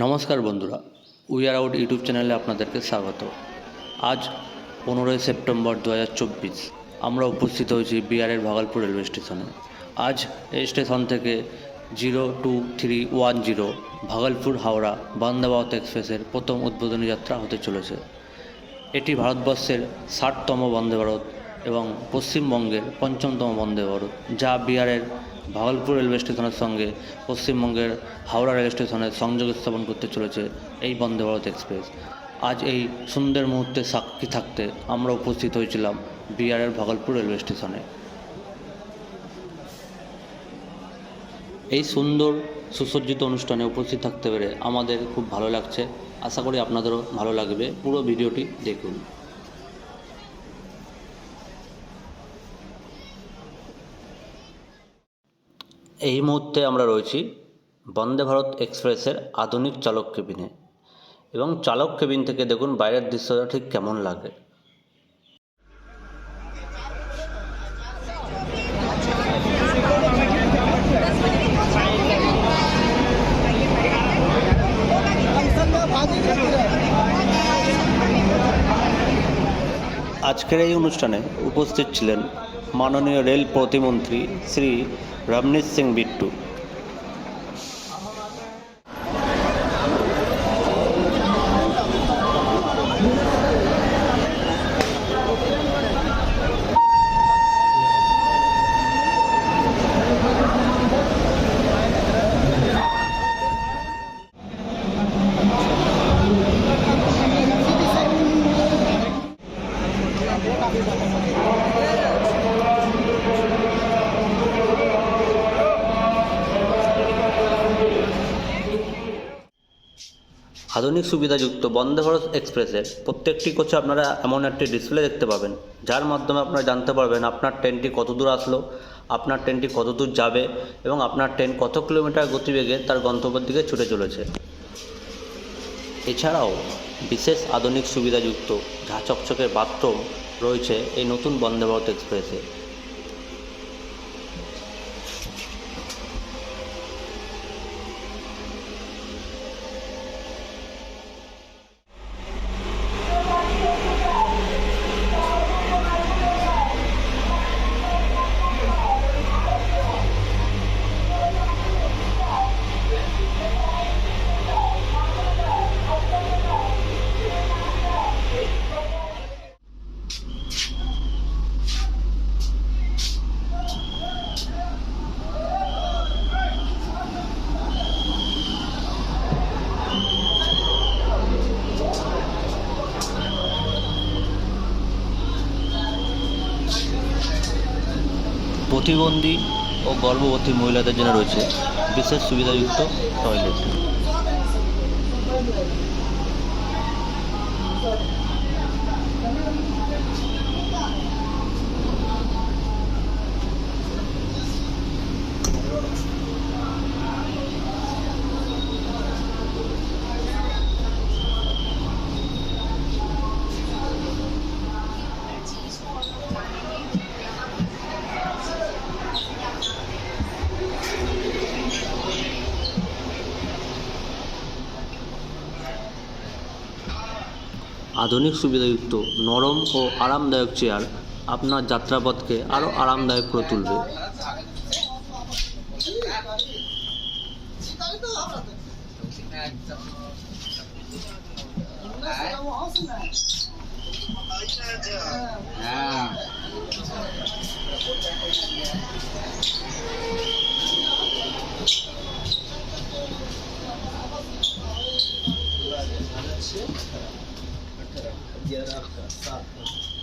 নমস্কার বন্ধুরা, we are out YouTube চ্যানেলে আপনাদেরকে স্বাগত। আজ 15ই সেপ্টেম্বর 2024 আমরা উপস্থিত হয়েছি বিহারের ভাগলপুর রেলওয়ে স্টেশনে। আজ এই স্টেশন থেকে 02310 ভাগলপুর হাওড়া বন্দে ভারত এক্সপ্রেসের প্রথম উদ্বোধনী যাত্রা হতে চলেছে। এটি ভারতবর্ষের 60তম বন্দে ভারত এবং পশ্চিমবঙ্গের ৫ম বন্দে ভারত, যা বিহারের ভাগলপুর রেলওয়ে স্টেশনের সঙ্গে পশ্চিমবঙ্গের হাওড়া রেল স্টেশনের সংযোগ স্থাপন করতে চলেছে এই বন্দে ভারত এক্সপ্রেস। আজ এই সুন্দর মুহূর্তে সাক্ষী থাকতে আমরা উপস্থিত হয়েছিলাম বিহারের ভাগলপুর রেলওয়ে স্টেশনে। এই সুন্দর সুসজ্জিত অনুষ্ঠানে উপস্থিত থাকতে পেরে আমাদের খুব ভালো লাগছে। আশা করি আপনাদেরও ভালো লাগবে। পুরো ভিডিওটি দেখুন। এই মুহূর্তে আমরা রয়েছি বন্দে ভারত এক্সপ্রেসের আধুনিক চালক কেবিনে, এবং চালক কেবিন থেকে দেখুন বাইরের দৃশ্যটা ঠিক কেমন লাগে। আজকের এই অনুষ্ঠানে উপস্থিত ছিলেন মাননীয় রেল প্রতিমন্ত্রী শ্রী রমনীশ সিং বিট্টু। আধুনিক সুবিধাযুক্ত বন্দে ভারত এক্সপ্রেসের প্রত্যেকটি কোচে আপনারা এমন একটি ডিসপ্লে দেখতে পাবেন, যার মাধ্যমে আপনারা জানতে পারবেন আপনার ট্রেনটি কত দূর আসলো, আপনার ট্রেনটি কত দূর যাবে এবং আপনার ট্রেন কত কিলোমিটার গতিবেগে তার গন্তব্যের দিকে ছুটে চলেছে। এছাড়াও বিশেষ আধুনিক সুবিধাযুক্ত ঝাঁ চকচকে বাথরুম রয়েছে এই নতুন বন্দে ভারত এক্সপ্রেসে। প্রতিবন্ধী ও গর্ভবতী মহিলাদের জন্য রয়েছে বিশেষ সুবিধাযুক্ত টয়লেট। আধুনিক সুবিধাযুক্ত নরম ও আরামদায়ক চেয়ার আপনার যাত্রাপথকে আরও আরামদায়ক করে তুলবে।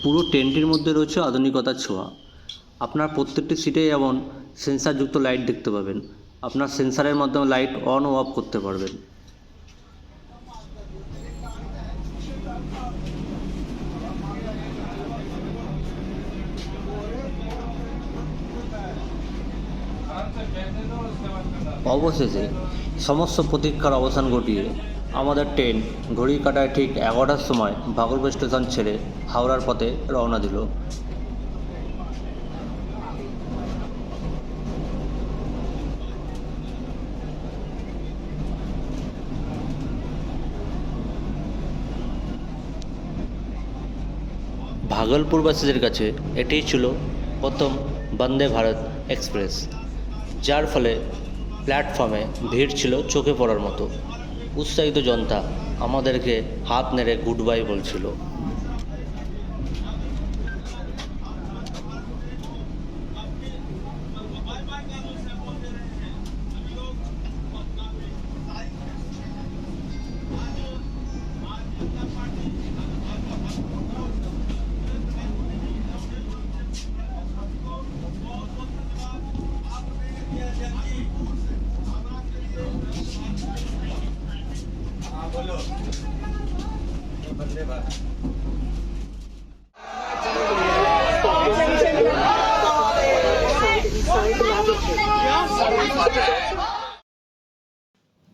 পুরো ট্রেনটির মধ্যে রয়েছে আধুনিকতার ছোঁয়া। আপনার প্রত্যেকটি সিটে যেমন সেন্সারযুক্ত লাইট দেখতে পাবেন, আপনার সেন্সারের মাধ্যমে লাইট অন ও অফ করতে পারবেন। অবশেষে সমস্ত প্রতীক্ষার অবসান ঘটিয়ে আমাদের ট্রেন ঘড়ির কাঁটায় ঠিক 11টার সময় ভাগলপুর স্টেশন ছেড়ে হাওড়ার পথে রওনা দিল। ভাগলপুরবাসীদের কাছে এটিই ছিল প্রথম বন্দে ভারত এক্সপ্রেস, যার ফলে প্ল্যাটফর্মে ভিড় ছিল চোখে পড়ার মতো। উৎসাহিত জনতা আমাদেরকে হাত নেড়ে গুড বাই বলছিল।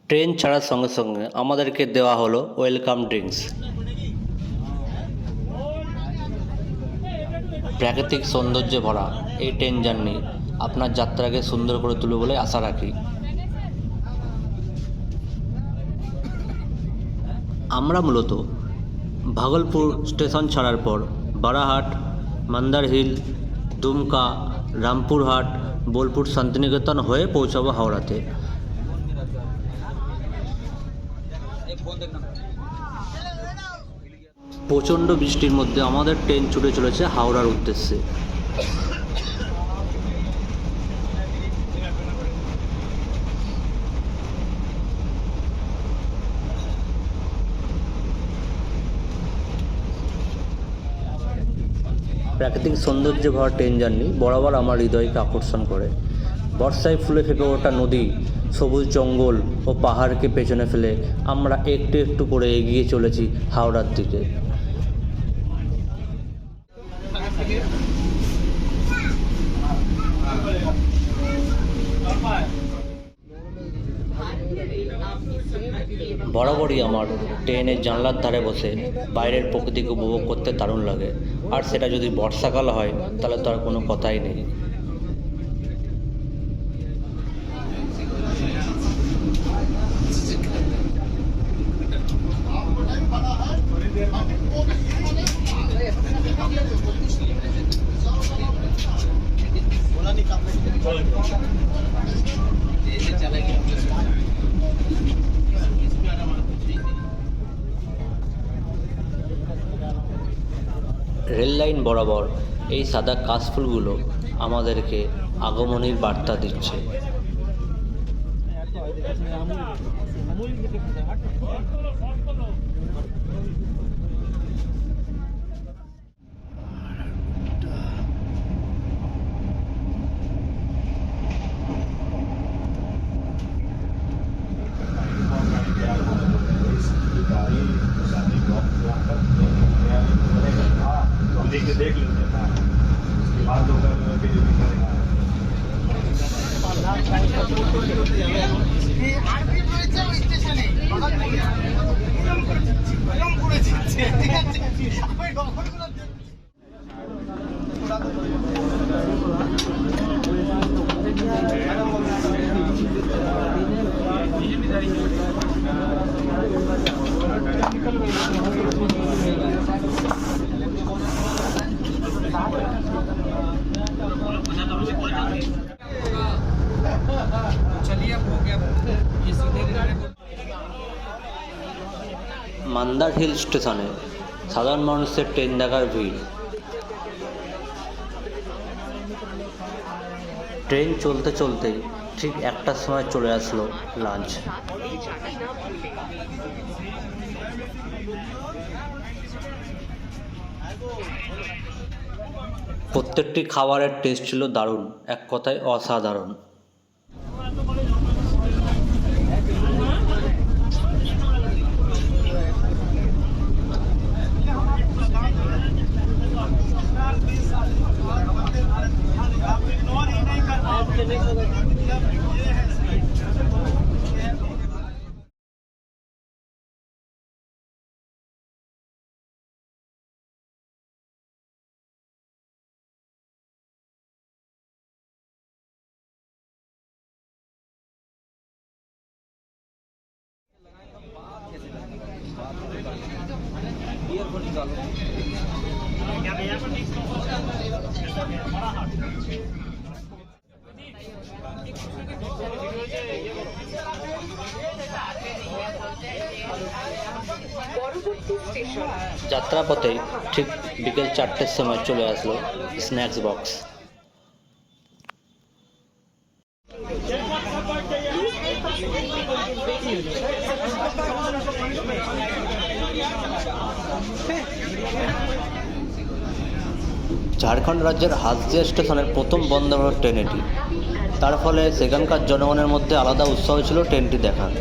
ট্রেন ছাড়ার সঙ্গে সঙ্গে আমাদেরকে দেওয়া হলো ওয়েলকাম ড্রিঙ্কস। প্রাকৃতিক সৌন্দর্যে ভরা এই ট্রেন জার্নি আপনার যাত্রাকে সুন্দর করে তুলবে বলে আশা রাখি। আমরা মূলত ভাগলপুর স্টেশন ছাড়ার পর বারাহাট, মান্দার হিল, দুমকা, রামপুরহাট, বোলপুর, শান্তিনিকেতন হয়ে পৌঁছাবো হাওড়াতে। প্রচণ্ড বৃষ্টির মধ্যে আমাদের ট্রেন ছুটে চলেছে হাওড়ার উদ্দেশ্যে। প্রাকৃতিক সৌন্দর্যে ভরা ট্রেন জার্নি বরাবর আমার হৃদয়কে আকর্ষণ করে। বর্ষায় ফুলে ফেঁপে ওঠা নদী, সবুজ জঙ্গল ও পাহাড়কে পেছনে ফেলে আমরা একটু একটু করে এগিয়ে চলেছি হাওড়ার দিকে। বরাবরই আমার ট্রেনের জানলার ধারে বসে বাইরের প্রকৃতিকে উপভোগ করতে দারুণ লাগে, আর সেটা যদি বর্ষাকাল হয় তাহলে তো আর কোনো কথাই নেই। রেল লাইন বরাবর এই সাদা কাশফুলগুলো আমাদেরকে আগমনীর বার্তা দিচ্ছে। देख लेते हैं उसके बाद होकर के जो भी करेगा মান্দার হিল স্টেশনে সাধারণ মানুষের ট্রেন দেখার ভিড়। ট্রেন চলতে চলতেই ঠিক একটার সময় চলে আসলো লাঞ্চ। প্রত্যেকটি খাবারের টেস্ট ছিল দারুণ, এক কথায় অসাধারণ। যাত্রাপথে ঠিক বিকেল 4টের সময় চলে আসলো স্ন্যাক্স বক্স। ঝাড়খণ্ড রাজ্যের হালদিয়া স্টেশনের প্রথম বন্দে ভারত ট্রেন এটি। তার ফলে সেখানকার জনগণের মধ্যে আলাদা উৎসাহ ছিল ট্রেনটি দেখার।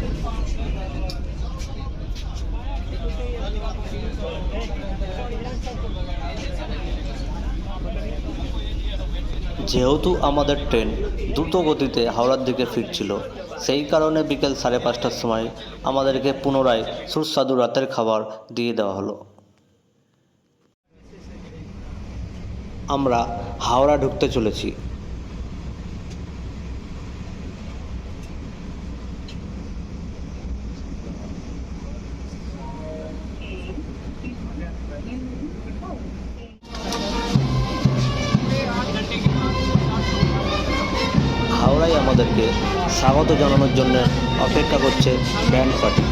যেহেতু আমাদের ট্রেন দ্রুত গতিতে হাওড়ার দিকে ফিরছিল, সেই কারণে বিকেল 5:30টার সময় আমাদেরকে পুনরায় সুস্বাদু রাতের খাবার দিয়ে দেওয়া হলো। আমরা হাওড়া ঢুকতে চলেছি। হাওড়ায় আমাদেরকে স্বাগত জানানোর জন্য অপেক্ষা করছে ব্যান্ড পার্টি।